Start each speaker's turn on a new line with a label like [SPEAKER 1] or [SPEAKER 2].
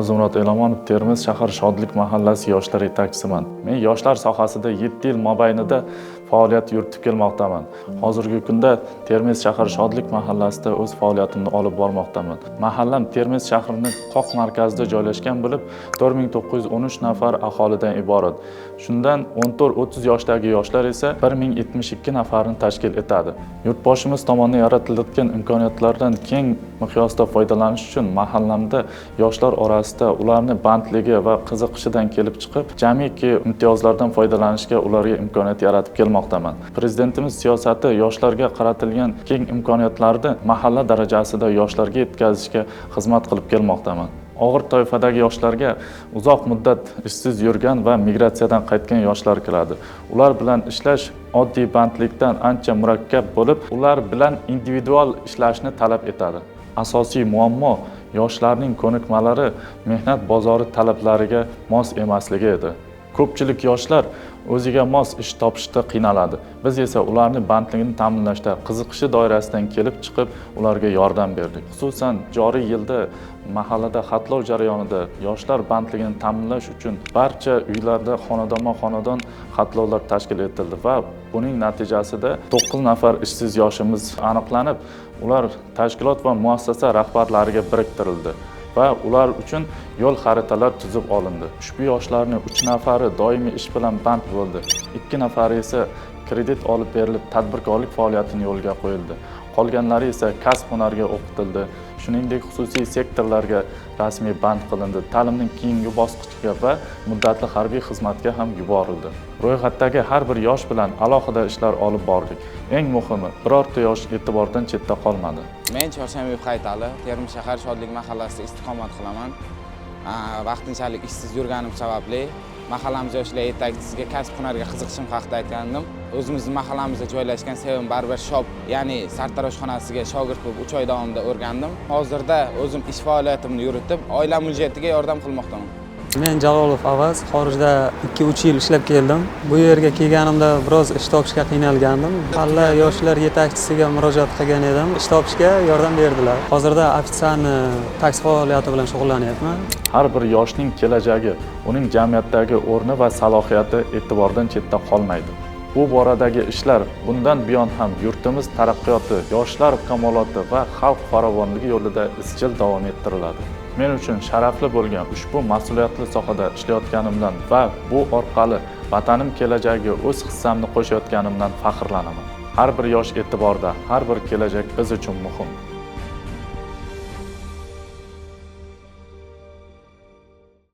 [SPEAKER 1] Ismim Zumrad Elamonov, Termiz shahar Shodlik mahallasi yoshlar yetakchisiman. Men yoshlar sohasida 7 yil mobaynida faoliyat yuritib kelmoqdaman. Hozirgi kunda Termiz shahar Shodlik mahallasida o'z faoliyatimni olib bormoqdaman. Mahallam Termiz shahrining qoq markazida joylashgan bo'lib, 4913 nafar aholidan iborat. Shundan 14-30 yoshdagi yoshlar esa 1072 nafarni tashkil etadi. Yurtboshimiz tomonidan yaratilgan imkoniyatlardan keng miqyosda foydalanish uchun mahallamda yoshlar orasida ularning bandligi va qiziqishidan kelib chiqib, jamiki imtiyozlardan foydalanishga ularga imkoniyat yaratib kelmoqdaman. Prezidentimiz siyosati yoshlarga qaratilgan keng imkoniyatlarni mahalla darajasida yoshlarga yetkazishga xizmat qilib kelmoqdaman. Og'ir toifadagi yoshlarga uzoq muddat ishsiz yurgan va migratsiyadan qaytgan yoshlar kiradi. Ular bilan ishlash oddiy bandlikdan ancha murakkab bo'lib, ular bilan individual ishlashni talab etadi. Asosiy muammo yoshlarning ko'nikmalari mehnat bozori talablariga mos emasligi edi. Ko'pchilik yoshlar o'ziga mos ish topishda qiynaladi. Biz esa ularning bandligini ta'minlashda qiziqishi doirasidan kelib chiqib, ularga yordam berdik. Xususan, joriy yilda mahallada xatlov jarayonida yoshlar bandligini ta'minlash uchun barcha uylarda xonadonma-xonadon xatlovlar tashkil etildi va buning natijasida 9 nafar ishsiz yoshimiz aniqlanib, ular tashkilot va muassasa rahbarlariga biriktirildi va ular uchun yo'l xaritalar tuzib olindi. Ushbu yoshlarning 3 nafari doimiy ish bilan band bo'ldi. 2 nafari esa kredit olib berilib, tadbirkorlik faoliyatini yo'lga qo'yildi. Qolganlari esa kasb hunarga o'qitildi. Shuningdek, xususiy sektorlarga rasmiy band qilindi. Ta'limning keyingi bosqichiga va muddatli harbiy xizmatga ham yuborildi. Ro'yxatdagi har bir yosh bilan alohida ishlar olib bordik. Eng muhimi, birorta yosh e'tibordan chetda qolmadi.
[SPEAKER 2] Men Chorshanbeyev Haytali, Termiz shahar Shodlik mahallasida istiqomat qilaman. Vaqtinchalik ishsiz yurganim sababli mahallamiz yoshlar yetakchisiga kasb hunarga qiziqishim haqida aytgandim. O'zimizning mahallamizda joylashgan Sevim barber shop, ya'ni sartaroshxonasiga shogird bo'lib 3 oy davomida o'rgandim. Hozirda o'zim ish faoliyatimni yuritib, oilam budjetiga yordam qilmoqdaman.
[SPEAKER 3] Men Jalolov Avaz, xorijda 2-3 yil ishlab keldim. Bu yerga kelganimda biroz ish topishga qiynalgandim. Mahalla yoshlar yetakchisiga murojaat qilgan edim. Ish topishga yordam berdilar. Hozirda ofitsiantni taksi faoliyati bilan shug'ullanyapman.
[SPEAKER 1] Har bir yoshning kelajagi, uning jamiyatdagi o'rni va salohiyati e'tibordan chetda qolmaydi. Bu boradagi ishlar bundan buyon ham yurtimiz taraqqiyoti, yoshlar kamoloti va xalq farovonligi yo'lida izchil davom ettiriladi. Men uchun sharafli bo'lgan ushbu mas'uliyatli sohada ishlayotganimdan va bu orqali vatanim kelajagiga o'z hissamni qo'shayotganimdan faxrlanaman. Har bir yosh e'tiborda, har bir kelajak biz uchun muhim.